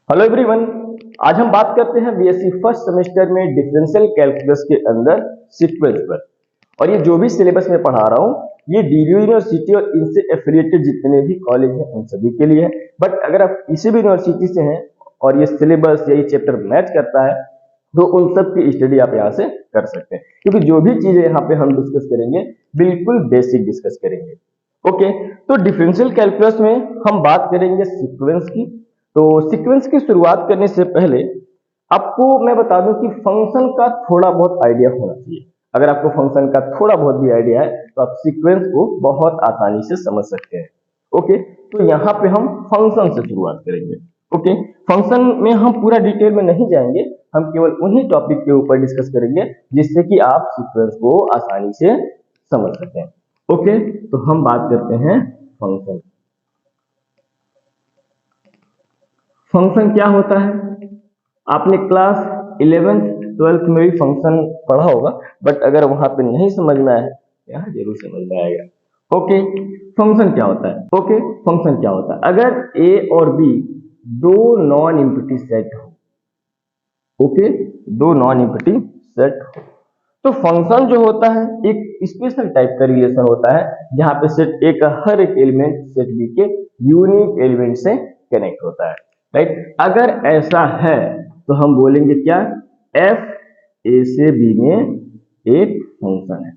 Hello everyone. आज हम बात करते हैं बीएससी फर्स्ट सेमेस्टर में डिफरेंशियल कैलकुलस के अंदर सीक्वेंस पर। और ये जो भी सिलेबस में पढ़ा रहा हूँ ये डीयू यूनिवर्सिटी और इनसे एफिलिएटेड जितने भी कॉलेज हैं उन सभी के लिए है। बट अगर आप किसी भी यूनिवर्सिटी से हैं और ये सिलेबस या ये चैप्टर मैच करता है तो उन सब की स्टडी आप यहाँ से कर सकते हैं, क्योंकि जो भी चीजें यहाँ पे हम डिस्कस करेंगे बिल्कुल बेसिक डिस्कस करेंगे। ओके, तो डिफरेंशियल कैलकुलस में हम बात करेंगे सीक्वेंस की। तो सीक्वेंस की शुरुआत करने से पहले आपको मैं बता दूं कि फंक्शन का थोड़ा बहुत आइडिया होना चाहिए। अगर आपको फंक्शन का थोड़ा बहुत भी आइडिया है तो आप सीक्वेंस को बहुत आसानी से समझ सकते हैं। ओके, तो यहाँ पे हम फंक्शन से शुरुआत करेंगे। ओके, फंक्शन में हम पूरा डिटेल में नहीं जाएंगे, हम केवल उन्हीं टॉपिक के ऊपर डिस्कस करेंगे जिससे कि आप सीक्वेंस को आसानी से समझ सकें। ओके, तो हम बात करते हैं फंक्शन। फंक्शन क्या होता है? आपने क्लास 11th 12th में भी फंक्शन पढ़ा होगा, बट अगर वहां पे नहीं समझ में आया यहाँ जरूर समझ में आएगा। ओके, फंक्शन क्या होता है? ओके, फंक्शन क्या होता है? अगर ए और बी दो नॉन एम्प्टी सेट हो, ओके, दो नॉन एम्प्टी सेट हो, तो फंक्शन जो होता है एक स्पेशल टाइप का रिलेशन होता है जहां पे सेट ए का हर एक एलिमेंट सेट बी के यूनिक एलिमेंट से कनेक्ट होता है। राइट, अगर ऐसा है तो हम बोलेंगे क्या? एफ ए से बी में एक फंक्शन है।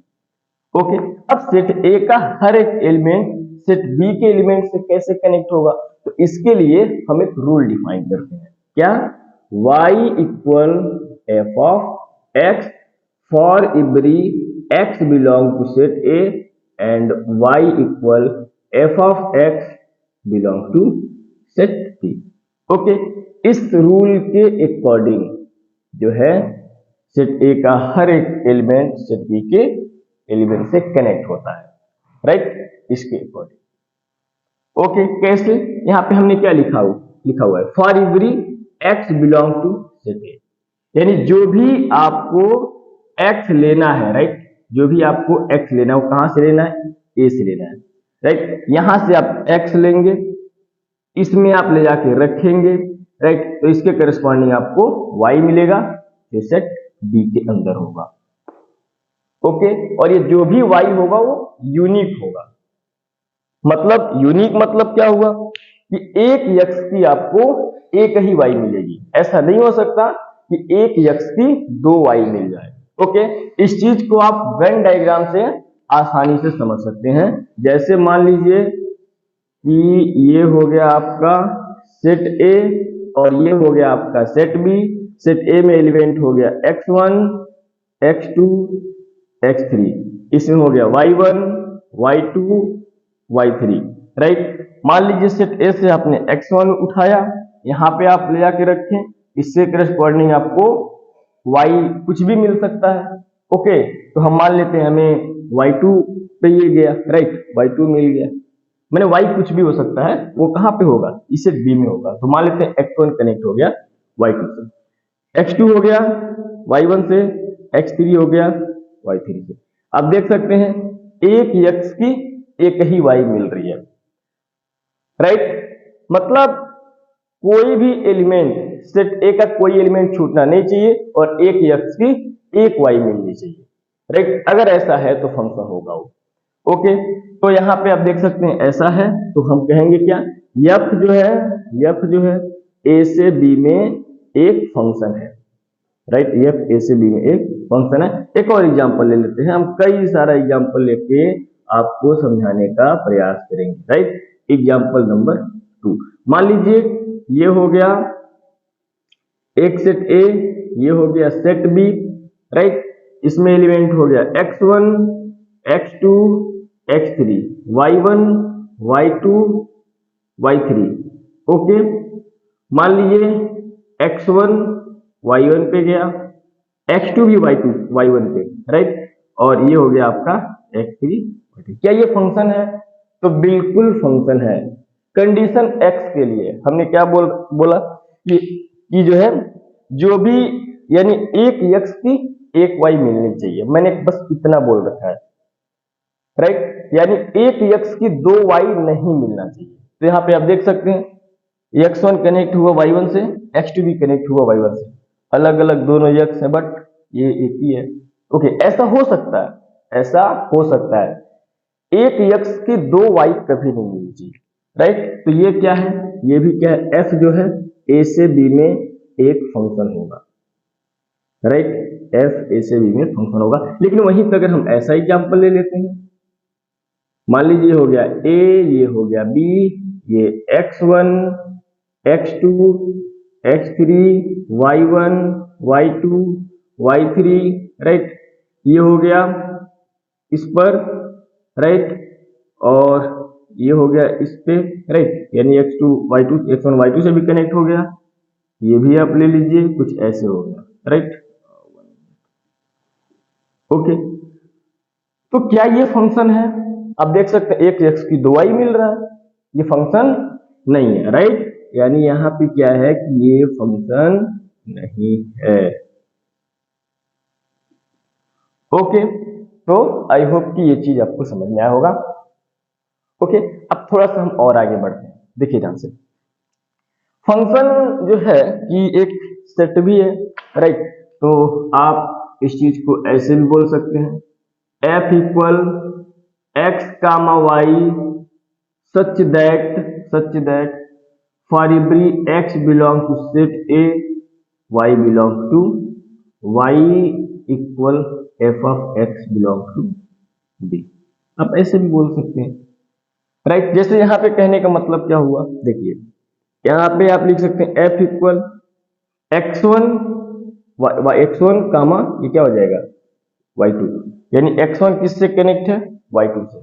ओके, अब सेट ए का हर एक एलिमेंट सेट बी के एलिमेंट से कैसे कनेक्ट होगा? तो इसके लिए हम एक रूल डिफाइन करते हैं। क्या? y equal F of x for every x belong to set A and y equal f of x belong to set B। Okay, इस रूल के अकॉर्डिंग जो है सेट A का हर एक एलिमेंट सेट B के एलिमेंट से connect होता है। राइट, इसके अकॉर्डिंग। ओके, कैसे? यहाँ पे हमने क्या लिखा हुआ है? For every x belong to set A, यानी जो भी आपको x लेना है, राइट, जो भी आपको x लेना है वो कहां से लेना है? A से लेना है। राइट, यहां से आप x लेंगे, इसमें आप ले जाके रखेंगे, राइट, तो इसके करस्पॉन्डिंग आपको y मिलेगा जो सेट B के अंदर होगा। ओके, और ये जो भी y होगा वो यूनिक होगा। मतलब यूनिक मतलब क्या हुआ कि एक x की आपको एक ही y मिलेगी। ऐसा नहीं हो सकता कि एक x की दो y मिल जाए। ओके, इस चीज को आप वेन डायग्राम से आसानी से समझ सकते हैं। जैसे मान लीजिए कि ये हो गया आपका सेट ए और ये हो गया आपका सेट बी। सेट ए में एलिमेंट हो गया x1 x2 x3, इसमें हो गया y1 y2 y3। राइट, मान लीजिए सेट ए से आपने x1 उठाया, यहां पे आप ले जाके रखें, इससे करस्पॉन्डिंग आपको y कुछ भी मिल सकता है। ओके, तो हम मान लेते हैं हमें y2 पे ये गया, राइट, y2 मिल गया। मैंने y कुछ भी हो सकता है, वो कहां पे होगा? इस सेट बी में होगा। तो मान लेते हैं x1 कनेक्ट हो गया y2 से, x2 हो गया y1 से, x3 हो गया y3 से। आप देख सकते हैं एक x की एक ही y मिल रही है। राइट, मतलब कोई भी एलिमेंट सेट ए का कोई एलिमेंट छूटना नहीं चाहिए और एक x की एक y मिलनी चाहिए। राइट, अगर ऐसा है तो फंक्शन होगा वो। ओके, तो यहाँ पे आप देख सकते हैं ऐसा है तो हम कहेंगे क्या? f जो है a से b में एक फंक्शन है। राइट, f a से b में एक फंक्शन है। एक और एग्जांपल ले लेते हैं, हम कई सारा एग्जांपल लेके आपको समझाने का प्रयास करेंगे। राइट, एग्जांपल नंबर 2, मान लीजिए ये हो गया एक सेट ए, ये हो गया सेट बी। राइट, इसमें एलिमेंट हो गया x1 x2 x3 y1 y2 y3। Okay, मान लीजिए x1 y1 पे गया, x2 भी y1 पे, राइट, और ये हो गया आपका x3 y3। क्या ये फंक्शन है? तो बिल्कुल फंक्शन है। कंडीशन x के लिए हमने क्या बोला कि जो है जो भी यानी एक x की एक y मिलनी चाहिए। मैंने बस इतना बोल रखा है। राइट, यानी एक x की दो y नहीं मिलना चाहिए। तो यहाँ पे आप देख सकते हैं x1 कनेक्ट हुआ y1 से, x2 भी कनेक्ट हुआ y1 से, अलग अलग दोनों x है बट ये एक ही है। ओके, ऐसा हो सकता है, ऐसा हो सकता है, एक x के दो y कभी नहीं मिलनी चाहिए, राइट। तो ये क्या है, ये भी क्या है, f जो है a से b में एक फंक्शन होगा, राइट, f a से b में फंक्शन होगा। लेकिन वहीं पर अगर हम ऐसा एग्जांपल ले लेते हैं, मान लीजिए हो गया a, ये हो गया b, ये x1 x2 x3 y1 y2 y3, right, ये हो गया इस पर, राइट, और ये हो गया इस पे, राइट, यानी x2 y2 x1 y2 से भी कनेक्ट हो गया, ये भी आप ले लीजिए, कुछ ऐसे हो गया, राइट। ओके, तो क्या ये फंक्शन है? आप देख सकते हैं एक x की 2y मिल रहा है, ये फंक्शन नहीं है, राइट। यानी यहां पे क्या है कि ये फंक्शन नहीं है। ओके, तो आई होप कि ये चीज आपको समझ में आया होगा। ओके, अब थोड़ा सा हम और आगे बढ़ते हैं, देखिए ध्यान से। फंक्शन जो है कि एक सेट भी है, राइट, तो आप इस चीज को ऐसे भी बोल सकते हैं, f equal x comma y such that for every x belong to set a y belong to y equal f of x belong to b। आप ऐसे भी बोल सकते हैं, राइट। जैसे यहाँ पे कहने का मतलब क्या हुआ, देखिए यहाँ पे आप लिख सकते हैं f इक्वल x1 x1 कामा ये क्या हो जाएगा y2, यानी x1 किससे कनेक्ट है, y2 से,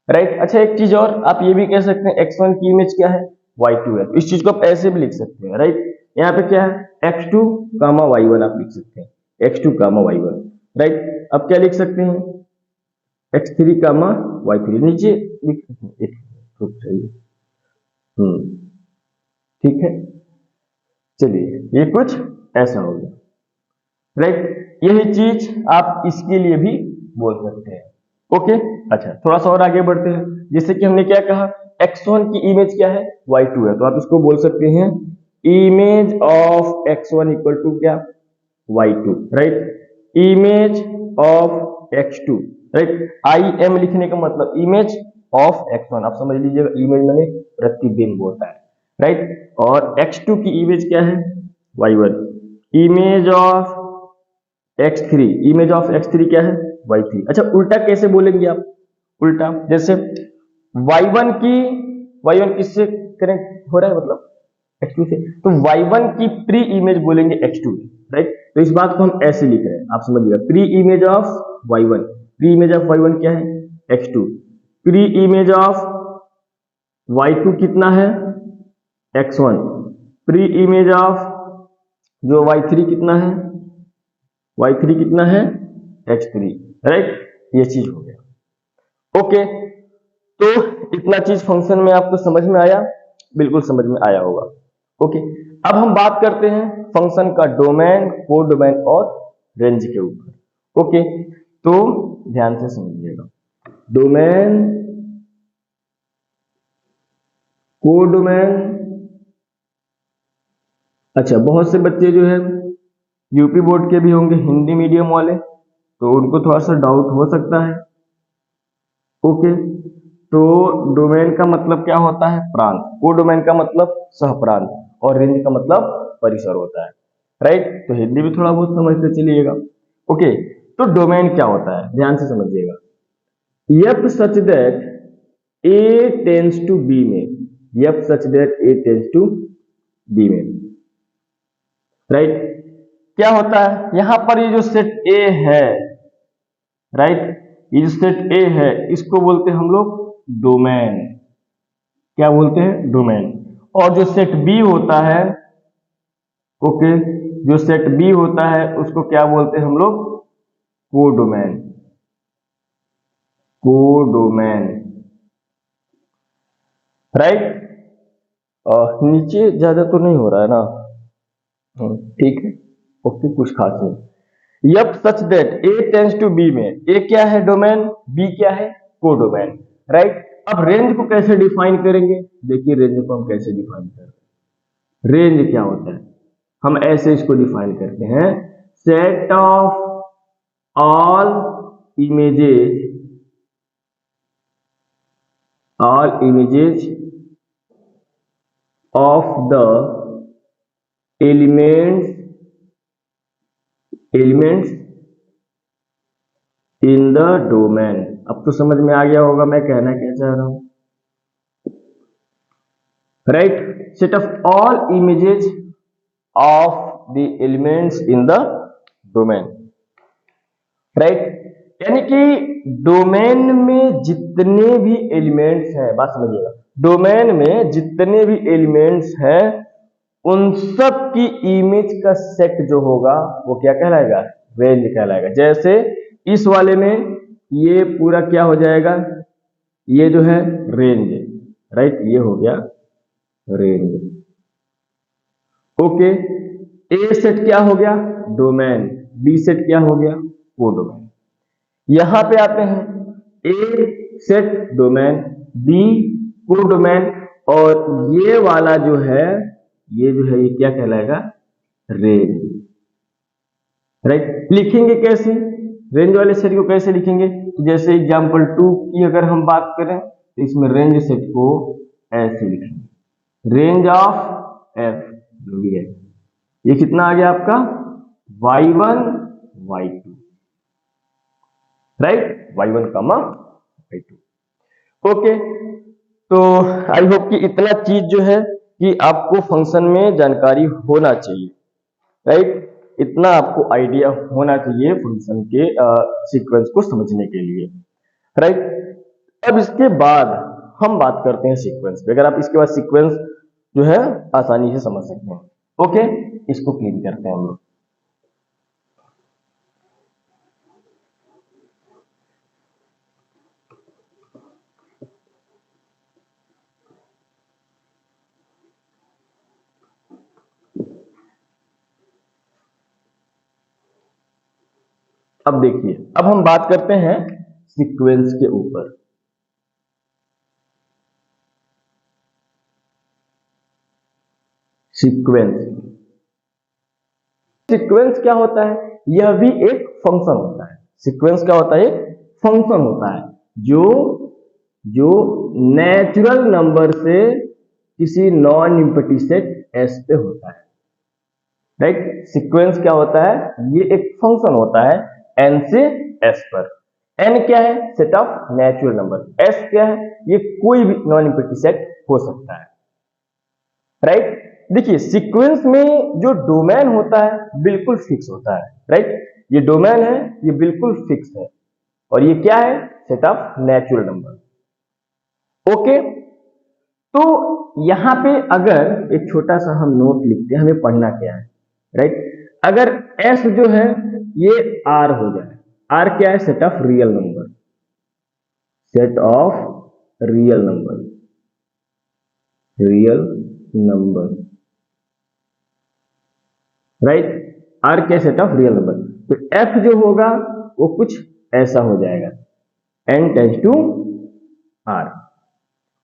राइट। अच्छा, एक चीज और आप ये भी कह सकते हैं x1 की इमेज क्या है, y2 है, तो इस चीज को आप ऐसे भी लिख सकते हैं, राइट। यहाँ पे क्या है x2 कामा y1 आप लिख सकते हैं, x2 कामा y1, राइट। अब क्या लिख सकते हैं x3 कामा y3, नीचे लिख सकते हैं, ठीक है। चलिए, ये कुछ ऐसा हो गया, राइट। यही चीज आप इसके लिए भी बोल सकते हैं। ओके, अच्छा, थोड़ा सा और आगे बढ़ते हैं। जैसे कि हमने क्या कहा, x1 की इमेज क्या है, y2 है, तो आप इसको बोल सकते हैं image of x1 equal to क्या, y2, right. Image of x2, right. IM लिखने का मतलब इमेज ऑफ x1, आप समझ लीजिएगा, इमेज माने प्रतिबिंब होता है, राइट। और x2 की इमेज क्या है, y1। Image of x3, image of x3 क्या है, y3। अच्छा, उल्टा कैसे बोलेंगे आप, उल्टा जैसे y1 किससे कनेक्ट हो रहा है, मतलब x2 से, तो y1 की प्री इमेज बोलेंगे x2, राइट। तो इस बात को हम ऐसे लिख रहे हैं, आप समझिएगा, pre image of y1, pre image of y1 क्या है, x2, pre image of y2 कितना है, x1, प्री इमेज ऑफ जो y3 कितना है, y3 कितना है, x3, राइट। ये चीज हो गया। ओके, तो इतना चीज फंक्शन में आपको समझ में आया, बिल्कुल समझ में आया होगा। ओके, अब हम बात करते हैं फंक्शन का डोमेन, कोडोमेन और रेंज के ऊपर। ओके, तो ध्यान से समझिएगा, डोमेन, कोडोमेन। अच्छा, बहुत से बच्चे जो है यूपी बोर्ड के भी होंगे, हिंदी मीडियम वाले, तो उनको थोड़ा सा डाउट हो सकता है। ओके, तो डोमेन का मतलब क्या होता है, प्रांत, कोडोमेन का मतलब सहप्रांत, और रेंज का मतलब परिसर होता है, राइट। तो हिंदी भी थोड़ा बहुत समझते चलिएगा। ओके, तो डोमेन क्या होता है, ध्यान से समझिएगा, f such that A tends to B में, f such that A tends to B में, राइट। क्या होता है यहां पर, ये जो सेट ए है, राइट, ये जो सेट ए है इसको बोलते हैं हम लोग डोमेन, क्या बोलते हैं, डोमेन। और जो सेट बी होता है, ओके, जो सेट बी होता है उसको क्या बोलते हैं हम लोग, कोडोमेन, कोडोमेन, राइट। नीचे ज्यादा तो नहीं हो रहा है ना, ठीक है, ओके, कुछ खास नहीं। Yup such that A tends to B में, ए क्या है डोमेन, बी क्या है कोडोमेन, राइट। अब रेंज को कैसे डिफाइन करेंगे? देखिए रेंज को हम कैसे डिफाइन करते हैं। रेंज क्या होता है? हम ऐसे इसको डिफाइन करते हैं, set of all images of the elements in the domain। अब तो समझ में आ गया होगा मैं कहना क्या चाह रहा हूं, right. Set of all images of the elements in the domain, right. यानी कि डोमेन में जितने भी एलिमेंट्स हैं, बात समझिएगा, डोमेन में जितने भी एलिमेंट्स हैं उन सब की इमेज का सेट जो होगा वो क्या कहलाएगा? रेंज कहलाएगा। जैसे इस वाले में ये पूरा क्या हो जाएगा? ये जो है रेंज, राइट, ये हो गया रेंज। ओके, ए सेट क्या हो गया? डोमेन। बी सेट क्या हो गया? वो डोमेन। यहां पे आते हैं, ए सेट डोमेन, बी को डोमेन, और ये वाला जो है ये क्या कहलाएगा? Range, right. लिखेंगे कैसे रेंज वाले सेट को? कैसे लिखेंगे? तो जैसे एग्जांपल 2 की अगर हम बात करें तो इसमें रेंज सेट को ऐसे लिखेंगे, रेंज ऑफ एफ जो भी है, ये कितना आ गया आपका? y1 y2, राइट, y1 कमा y2। ओके, तो आई होप कि इतना चीज जो है कि आपको फंक्शन में जानकारी होना चाहिए, राइट। इतना आपको आइडिया होना चाहिए फंक्शन के सीक्वेंस को समझने के लिए, राइट। अब इसके बाद हम बात करते हैं सीक्वेंस पे। अगर आप इसके बाद सीक्वेंस जो है आसानी से समझ सकते हैं। ओके, इसको क्लीन करते हैं हम लोग। अब देखिए, अब हम बात करते हैं सीक्वेंस के ऊपर। सीक्वेंस क्या होता है? यह भी एक फंक्शन होता है। सीक्वेंस क्या होता है? फंक्शन होता है जो नेचुरल नंबर से किसी नॉन एम्प्टी सेट एस पे होता है, राइट। सीक्वेंस क्या होता है? ये एक फंक्शन होता है एन से एस पर। एन क्या है? Set of natural number. S क्या है? ये कोई भी नॉन एम्प्टी सेट हो सकता है, राइट। देखिए सीक्वेंस में जो डोमेन होता है बिल्कुल फिक्स होता है, राइट। ये डोमेन है, ये बिल्कुल फिक्स है, और ये क्या है? Set of natural number. Okay, तो यहां पे अगर एक छोटा सा हम नोट लिखते हैं, हमें पढ़ना क्या है, राइट। अगर एस जो है ये आर हो जाए, आर क्या है? Set of real number, set of real number, right. R क्या? Set of real number. तो एफ जो होगा वो कुछ ऐसा हो जाएगा, N tends to are.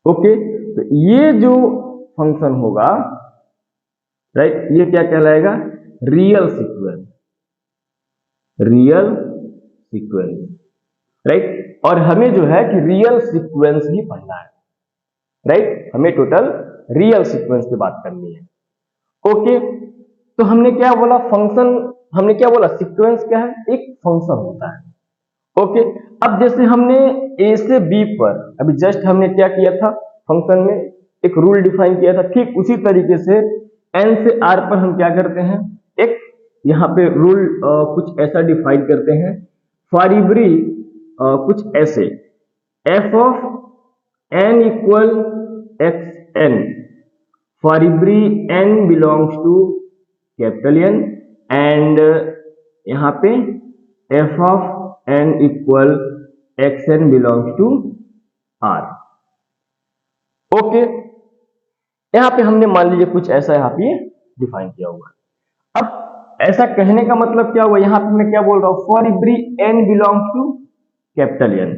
Okay, तो ये जो फंक्शन होगा, राइट, ये क्या कहलाएगा? Real sequence, right. और हमें जो है कि रियल सीक्वेंस ही पढ़ना है, राइट। हमें टोटल रियल सीक्वेंस की बात करनी है। ओके, तो हमने क्या बोला? फंक्शन, हमने क्या बोला? सीक्वेंस क्या है? एक फंक्शन होता है। ओके, अब जैसे हमने ए से बी पर अभी जस्ट हमने क्या किया था? फंक्शन में एक रूल डिफाइन किया था, ठीक उसी तरीके से एन से आर पर हम क्या करते हैं? एक यहाँ पे रूल कुछ ऐसा डिफाइन करते हैं, फॉर एवरी कुछ ऐसे, f of N equal x n for every n belongs to capital N, and यहाँ पे f of N equal x n belongs to are. Okay, यहाँ पे हमने मान लीजिए कुछ ऐसा यहाँ पे डिफाइन किया हुआ है। अब ऐसा कहने का मतलब क्या हुआ? यहाँ पे मैं क्या बोल रहा हूँ? For every n belongs to capital N,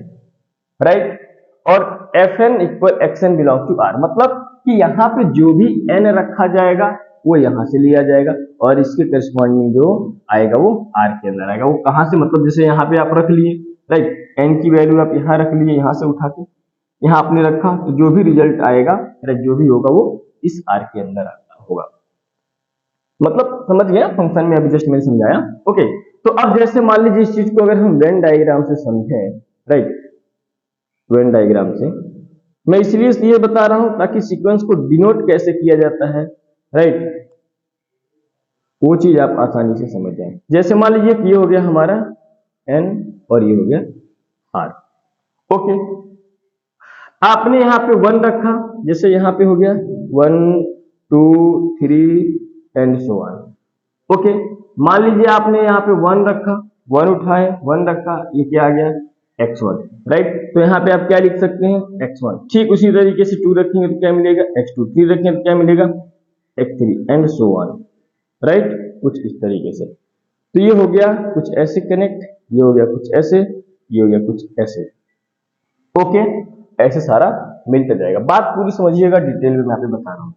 right. और fn equal xn belong to r, मतलब कि यहाँ पे जो भी n रखा जाएगा वो यहाँ से लिया जाएगा और इसके करस्पॉन्डिंग जो आएगा वो r के अंदर आएगा। वो कहाँ से, मतलब जैसे यहाँ पे आप रख लिए, राइट, n की वैल्यू आप यहाँ रख लिए, यहाँ से उठा के यहाँ आपने रखा, तो जो भी रिजल्ट आएगा, जो भी होगा वो इस r के अंदर आता होगा। मतलब समझ गया फंक्शन में, अभी जस्ट मैंने समझाया। ओके, तो अब जैसे मान लीजिए इस चीज को अगर हम वेन डायग्राम से समझें, राइट, वेन डायग्राम से मैं इसलिए ये बता रहा हूं ताकि सीक्वेंस को डिनोट कैसे किया जाता है, राइट, वो चीज आप आसानी से समझ जाए। जैसे मान लीजिए ये हो गया हमारा n और ये हो गया r। ओके, आपने यहाँ पे 1 रखा, जैसे यहाँ पे हो गया 1 2 3 एंड सो ऑन। ओके, मान लीजिए आपने यहाँ पे 1 रखा, 1 उठाए, 1 रखा, ये क्या आ गया x1, राइट। तो यहाँ पे आप क्या लिख सकते हैं x1। ठीक उसी तरीके से 2 रखेंगे तो क्या मिलेगा x2, 3 रखेंगे तो क्या मिलेगा x3 and so on, right, कुछ इस तरीके से। तो ये हो गया कुछ ऐसे कनेक्ट, ये हो गया कुछ ऐसे, ये हो गया कुछ ऐसे। ओके, ऐसे सारा मिलता जाएगा। बात पूरी समझिएगा, डिटेल में मैं यहाँ पे बता रहा हूँ।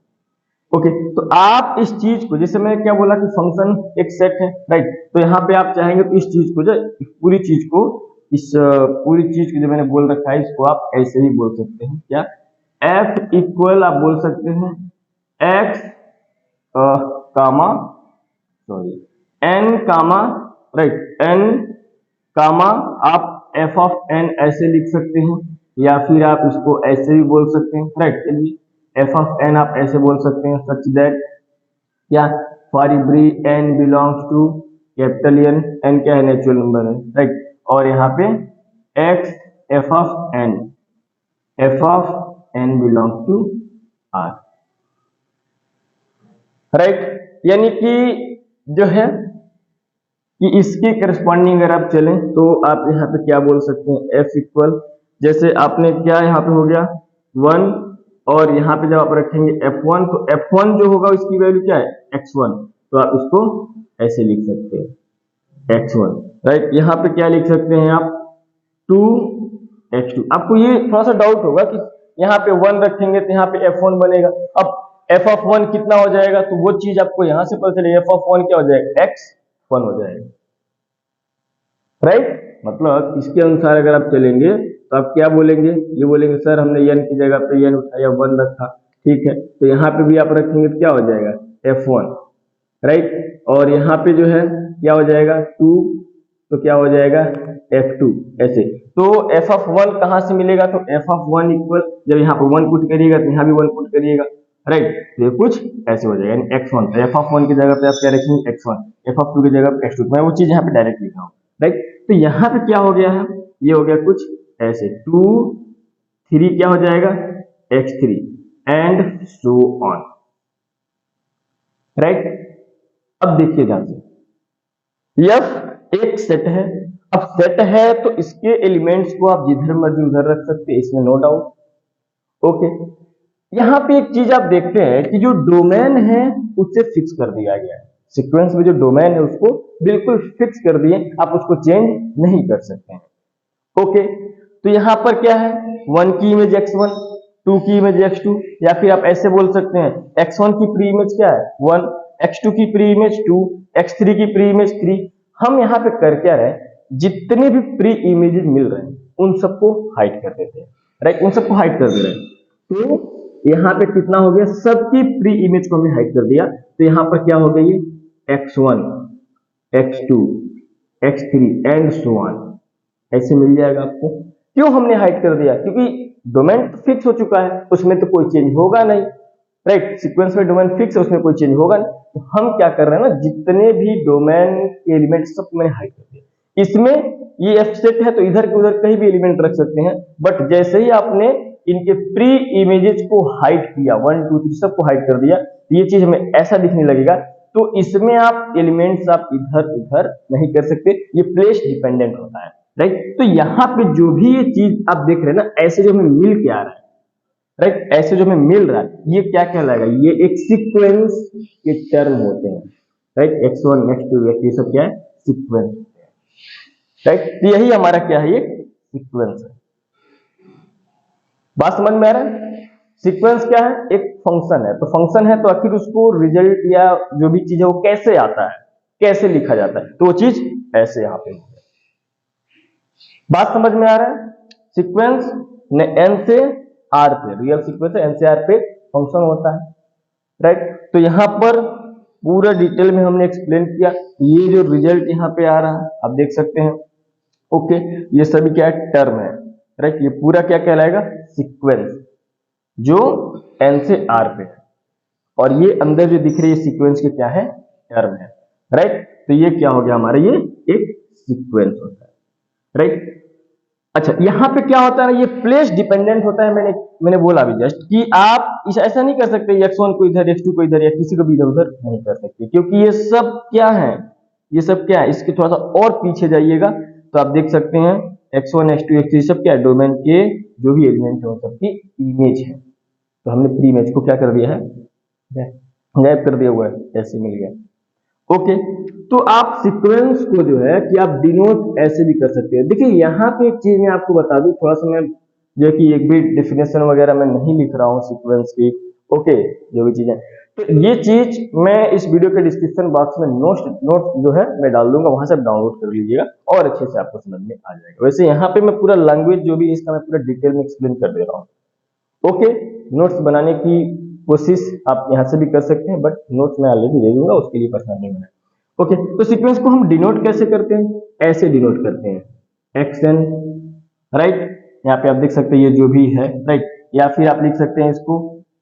ओके, तो आप इस चीज को, जैसे मैं क्या बोला कि फंक्शन एक सेट है, राइट, तो यहाँ पे आप चाहेंगे तो इस चीज को, जो पूरी चीज को, इस पूरी चीज को जो मैंने बोल रखा है, इसको आप ऐसे ही बोल सकते हैं, क्या, f इक्वल आप बोल सकते हैं x कामा, सॉरी, n कामा, राइट, n कामा, आप f ऑफ n ऐसे लिख सकते हैं, या फिर आप इसको ऐसे भी बोल सकते हैं, राइट। चलिए f ऑफ n आप ऐसे बोल सकते हैं, सच दैट क्या, for every n belongs to capital N, n क्या है नेचुरल नंबर है, राइट, और यहाँ पे x f of n belongs to r, right. यानी कि जो है कि इसके करस्पॉन्डिंग अगर आप चलें तो आप यहाँ पे क्या बोल सकते हैं, f इक्वल, जैसे आपने क्या यहाँ पे हो गया 1, और यहाँ पे जब आप रखेंगे f1, तो f1 जो होगा इसकी वैल्यू क्या है x1, तो आप इसको ऐसे लिख सकते हैं x1, राइट। यहाँ पे क्या लिख सकते हैं आप 2x2। आपको ये थोड़ा सा डाउट होगा कि यहाँ पे 1 रखेंगे तो यहाँ पे f1 बनेगा, अब f ऑफ 1 कितना हो जाएगा, तो वो चीज आपको यहाँ से पता चलेगी, f ऑफ 1 क्या हो जाएगा x1 हो जाएगा, राइट। मतलब इसके अनुसार अगर आप चलेंगे तो आप क्या बोलेंगे, ये बोलेंगे सर हमने n की जगह पे n उठाया 1 रखा, ठीक है, तो यहाँ पे भी आप रखेंगे तो क्या हो जाएगा f1, राइट, और यहाँ पे जो है क्या हो जाएगा 2, तो क्या हो जाएगा f2, ऐसे। तो f ऑफ 1 कहाँ से मिलेगा, तो f ऑफ 1 इक्वल, जब यहाँ पे 1 पुट करिएगा तो यहाँ भी 1 पुट करिएगा, राइट, तो ये कुछ ऐसे हो जाएगा, x1, तो f ऑफ 1 की जगह पे आप क्या रखेंगे x1, f ऑफ 2 की जगह पे x2, मैं वो चीज यहाँ पे डायरेक्ट लिखा हूँ, राइट। तो यहाँ पे क्या हो गया है, ये हो गया कुछ ऐसे 2 3 क्या हो जाएगा x3 and so on, right. अब देखिए ध्यान से, f एक सेट है, अब सेट है तो इसके एलिमेंट्स को आप जिधर मर्जी उधर रख सकते हैं, इसमें नो डाउट। ओके, यहाँ पे एक चीज आप देखते हैं कि जो डोमेन है उससे फिक्स कर दिया गया है, सीक्वेंस में जो डोमेन है उसको बिल्कुल फिक्स कर दिए, आप उसको चेंज नहीं कर सकते हैं। ओके, तो यहाँ पर क्या है 1 की इमेज x1, 2 की इमेज x2, या फिर आप ऐसे बोल सकते हैं x1 की प्री इमेज क्या है 1, x2 की प्री इमेज 2, x3 की प्री इमेज 3। हम यहाँ पे कर क्या रहे, जितने भी प्री इमेजेस मिल रहे हैं उन सबको हाइड कर देते हैं, राइट, उन सबको हाइड कर दे रहे हैं। तो यहाँ पे कितना हो गया, सबकी प्री इमेज को हमने हाइड कर दिया, तो यहाँ पर क्या हो गई x1 x2 x3 and so on, ऐसे मिल जाएगा आपको। क्यों हमने हाइड कर दिया, क्योंकि डोमेन फिक्स हो चुका है, उसमें तो कोई चेंज होगा नहीं, राइट, सीक्वेंस में डोमेन फिक्स है, उसमें कोई चेंज होगा नहीं। तो हम क्या कर रहे हैं ना, जितने भी डोमेन के एलिमेंट सब मैंने हाइड कर दिया। इसमें ये एफ सेट है तो इधर के उधर कहीं भी एलिमेंट रख सकते हैं, बट जैसे ही आपने इनके प्री इमेजेस को हाइड किया 1 2 3 सबको हाइड कर दिया, तो ये चीज हमें ऐसा दिखने लगेगा। तो इसमें आप एलिमेंट्स आप इधर उधर नहीं कर सकते, ये प्लेस डिपेंडेंट होता है, राइट। तो यहाँ पे जो भी ये चीज आप देख रहे हैं ना, ऐसे जो हमें मिल के आ रहा है, राइट, ऐसे जो हमें मिल रहा है, ये क्या कहलाएगा, ये एक सीक्वेंस के टर्म होते हैं, राइट, x1 x2 ये सब क्या है सीक्वेंस, राइट। तो यही हमारा क्या है, ये सीक्वेंस है। बात समझ में आ रहा है? सीक्वेंस क्या है? एक फंक्शन है, तो फंक्शन है तो आखिर उसको रिजल्ट या जो भी चीज है वो कैसे आता है, कैसे लिखा जाता है, तो वो चीज ऐसे यहाँ पे। बात समझ में आ रहा है? सीक्वेंस ने एन से आर पे, रियल सीक्वेंस एन से आर पे फंक्शन होता है, राइट। तो यहाँ पर पूरा डिटेल में हमने एक्सप्लेन किया। ये जो रिजल्ट यहाँ पे आ रहा है आप देख सकते हैं, ओके, ये सभी क्या है? टर्म है, राइट। ये पूरा क्या कहलाएगा? सीक्वेंस, जो एन से आर पे है, और ये अंदर जो दिख रही है सीक्वेंस के क्या है? टर्म है, राइट। तो ये क्या हो गया हमारा? ये एक सीक्वेंस होता है, राइट। अच्छा, यहाँ पे क्या होता है ना, ये प्लेस डिपेंडेंट होता है। मैंने बोला अभी जस्ट कि आप ऐसा नहीं कर सकते x1 को इधर, x2 को इधर, या किसी को भी इधर उधर नहीं कर सकते, क्योंकि ये सब क्या है? ये सब क्या है? इसके थोड़ा सा और पीछे जाइएगा तो आप देख सकते हैं x1 x2 x3 सब क्या है? डोमेन के जो भी एलिमेंट है वो सबकी इमेज है। तो हमने प्री इमेज को क्या कर दिया है? गायब कर दिया हुआ है, ऐसे मिल गया। ओके, तो आप सीक्वेंस को जो है कि आप डिनोट ऐसे भी कर सकते हैं। देखिए यहाँ पे एक चीज मैं आपको बता दूं, थोड़ा सा मैं जो कि एक भी डेफिनेशन वगैरह मैं नहीं लिख रहा हूँ सीक्वेंस की, ओके, जो भी चीजें, तो ये चीज मैं इस वीडियो के डिस्क्रिप्शन बॉक्स में नोट जो है मैं डाल दूंगा, वहां से आप डाउनलोड कर लीजिएगा और अच्छे से आपको समझ में आ जाएगा। वैसे यहाँ पे मैं पूरा लैंग्वेज जो भी इसका मैं पूरा डिटेल में एक्सप्लेन कर दे रहा हूँ, ओके। नोट्स बनाने की कोशिश आप यहाँ से भी कर सकते हैं, बट नोट्स मैं ऑलरेडी दे दूंगा, उसके लिए परेशान नहीं होना। ओके, तो सीक्वेंस को हम डिनोट कैसे करते हैं? ऐसे डिनोट करते हैं, एक्सएन, राइट। यहाँ पे आप देख सकते हैं ये जो भी है, राइट। या फिर आप लिख सकते हैं इसको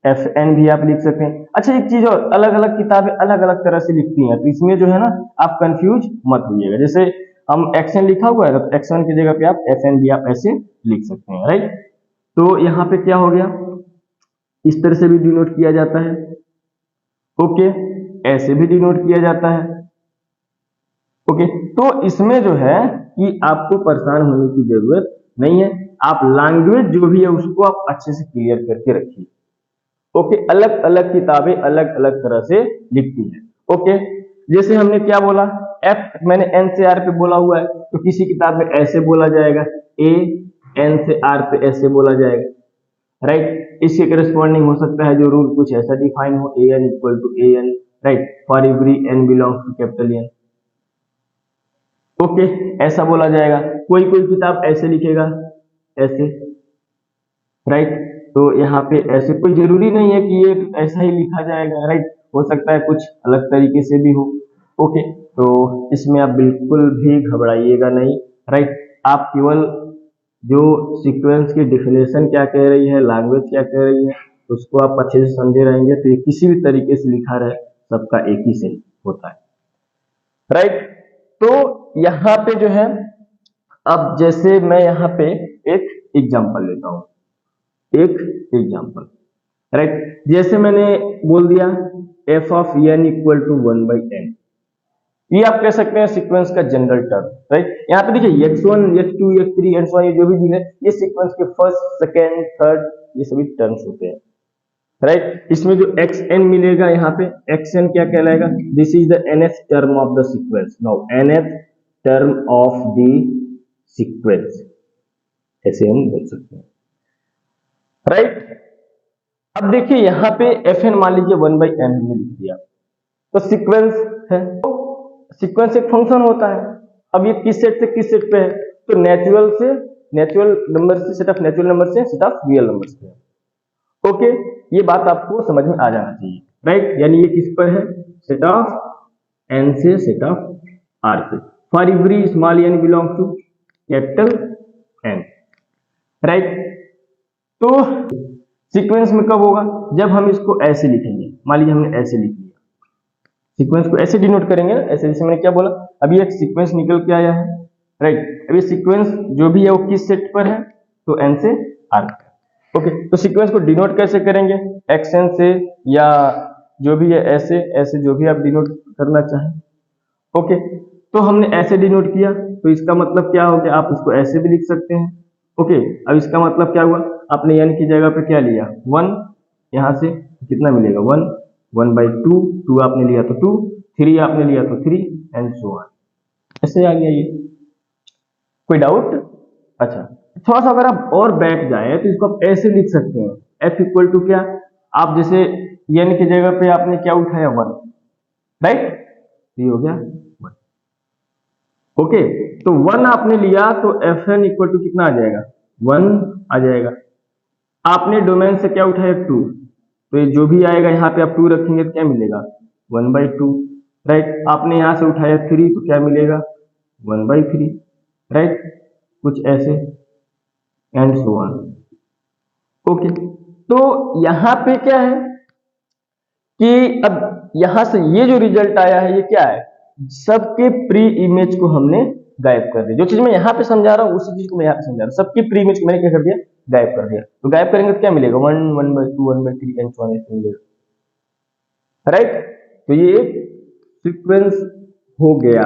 एफ एन भी आप लिख सकते हैं। अच्छा, एक चीज और, अलग अलग किताबें अलग अलग तरह से लिखती हैं, तो इसमें जो है ना आप कंफ्यूज मत होइएगा। जैसे हम एक्सएन लिखा हुआ है तो एक्सएन की जगह पे आप एफ एन भी आप ऐसे लिख सकते हैं, राइट। तो यहाँ पे क्या हो गया? इस तरह से भी डिनोट किया जाता है, ओके, ऐसे भी डिनोट किया जाता है, ओके। तो इसमें जो है कि आपको परेशान होने की जरूरत नहीं है, आप लैंग्वेज जो भी है उसको आप अच्छे से क्लियर करके रखिए, ओके। अलग अलग किताबें अलग अलग तरह से लिखती हैं, ओके। जैसे हमने क्या बोला, एफ मैंने एन से आर पे बोला हुआ है, तो किसी किताब में ऐसे बोला जाएगा, ए एन से आर पे ऐसे बोला जाएगा, राइट। इसके करस्पॉन्डिंग हो सकता है जो रूल कुछ ऐसा डिफाइन हो, a n equal to a n, right, for every n belongs to capital n, okay, ऐसा बोला जाएगा। कोई कोई किताब ऐसे लिखेगा, ऐसे, राइट। तो यहाँ पे ऐसे कोई जरूरी नहीं है कि ये ऐसा ही लिखा जाएगा, राइट, हो सकता है कुछ अलग तरीके से भी हो, ओके। तो इसमें आप बिल्कुल भी घबराइएगा नहीं, राइट। आप केवल जो सीक्वेंस की डिफिनेशन क्या कह रही है, लैंग्वेज क्या कह रही है, उसको आप अच्छे से समझे रहेंगे तो ये किसी भी तरीके से लिखा रहे सबका एक ही से होता है, राइट। तो यहाँ पे जो है, अब जैसे मैं यहाँ पे एक एग्जांपल लेता हूँ, एक एग्जांपल, राइट। जैसे मैंने बोल दिया F of N equal to 1/n, ये आप कह सकते हैं सीक्वेंस का जनरल टर्म, राइट। यहाँ पे देखिए x1 x2 x3 and so on, ये जो भी चीज है ये सीक्वेंस के फर्स्ट सेकेंड थर्ड ये सभी टर्म्स होते हैं, राइट। इसमें जो xn मिलेगा यहाँ पे, xn क्या कहलाएगा? This is the nth term of the sequence. Now nth term of the sequence, ऐसे हम बोल सकते हैं, राइट। अब देखिए यहाँ पे fn मान लीजिए 1/n हमने लिख दिया, तो सीक्वेंस है, सीक्वेंस एक फंक्शन होता है। अब ये किस सेट से किस सेट पे है? तो नेचुरल नंबर से, सेट ऑफ नेचुरल नंबर से सेट ऑफ रियल नंबर से, ओके। ये बात आपको समझ में आ जाना चाहिए, राइट। यानी ये किस पर है? सेट ऑफ एन से सेट ऑफ आर पे, for every small N belong to capital N, right. तो सीक्वेंस में कब होगा? जब हम इसको ऐसे लिखेंगे, मान लीजिए हमने ऐसे लिख लिया, सीक्वेंस को ऐसे डिनोट करेंगे ना, ऐसे। जैसे मैंने क्या बोला, अभी एक सीक्वेंस निकल के आया है, राइट। अभी सीक्वेंस जो भी है वो किस सेट पर है? तो एन से आर पर, ओके। तो सीक्वेंस को डिनोट कैसे करेंगे? एक्सएन से, या जो भी है ऐसे, ऐसे जो भी आप डिनोट करना चाहें, ओके। तो हमने ऐसे डिनोट किया, तो इसका मतलब क्या हो गया? आप इसको ऐसे भी लिख सकते हैं, ओके। अब इसका मतलब क्या हुआ? आपने एन की जगह पे क्या लिया? 1, यहां से कितना मिलेगा? 1, 1/2, 2 आपने लिया तो 2, 3 आपने लिया तो 3 एंड सो ऑन, ऐसे आ गया ये। कोई डाउट? अच्छा, थोड़ा सा अगर आप और बैक जाए तो इसको आप ऐसे लिख सकते हैं, एफ इक्वल टू क्या, आप जैसे एन की जगह पे आपने क्या उठाया 1, राइट, ये हो गया 1। ओके, तो 1 आपने लिया तो एफ एन इक्वल टू कितना आ जाएगा, 1 आ जाएगा। आपने डोमेन से क्या उठाया 2, तो ये जो भी आएगा यहाँ पे आप 2 रखेंगे तो क्या मिलेगा 1/2, राइट। आपने यहाँ से उठाया 3 तो क्या मिलेगा 1/3, राइट, कुछ ऐसे एंड सो ऑन। ओके, तो यहाँ पे क्या है कि अब यहाँ से ये जो रिजल्ट आया है ये क्या है, सबके प्री इमेज को हमने गायब कर दिया। जो चीज मैं यहाँ पे समझा रहा हूँ उसी चीज को मैं यहाँ पे समझा रहा हूँ, सबकी प्री इमेज को मैंने क्या कर दिया, गायब कर दिया। तो गायब करेंगे तो क्या मिलेगा 1, 1/2, 1/3 एंड सो ऑन मिलेगा, राइट। तो ये एक सीक्वेंस हो गया,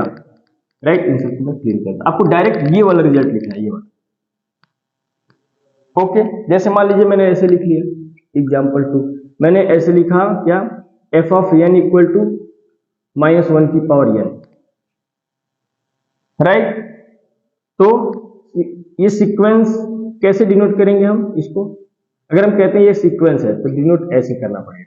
राइट। इन सबको मैं क्लियर करता, आपको डायरेक्ट ये वाला रिजल्ट लिखना है, ये वाला। ओके, जैसे मान लीजिए मैंने ऐसे लिख लिया एग्जाम्पल 2, मैंने ऐसे लिखा क्या, F of N equal to -1 की पावर n, राइट। तो ये सीक्वेंस कैसे डिनोट करेंगे हम इसको, अगर हम कहते हैं ये सीक्वेंस है तो डिनोट ऐसे करना पड़ेगा,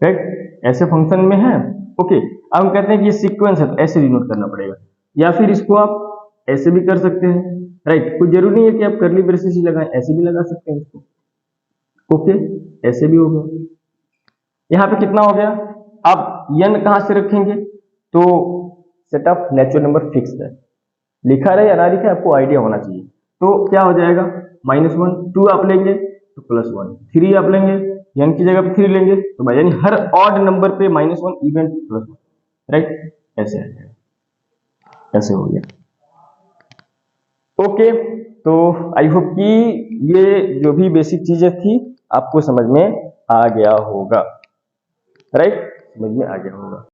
राइट, ऐसे फंक्शन में है। ओके, अब हम कहते हैं कि ये सीक्वेंस है तो ऐसे डिनोट करना पड़ेगा, या फिर इसको आप ऐसे भी कर सकते हैं, राइट। कोई जरूरी नहीं है कि आप कर्ली ब्रेसेस ही लगाएं, ऐसे भी लगा सकते हैं इसको। ओके, ऐसे भी हो गया। यहाँ पे कितना हो गया, आप n कहां से रखेंगे, तो set of natural number fix है, लिखा रहे या ना लिखा आपको आइडिया होना चाहिए। तो क्या हो जाएगा -1, 2 आप लेंगे तो +1, 3 आप लेंगे, n की जगह पे 3 लेंगे तो भाई यानी हर ऑड नंबर पे -1 इवन +1, राइट, ऐसे आ जाएगा, ऐसे हो गया। ओके, तो आई होप कि ये जो भी बेसिक चीजें थी आपको समझ में आ गया होगा, राइट, समझ में आ गया होगा।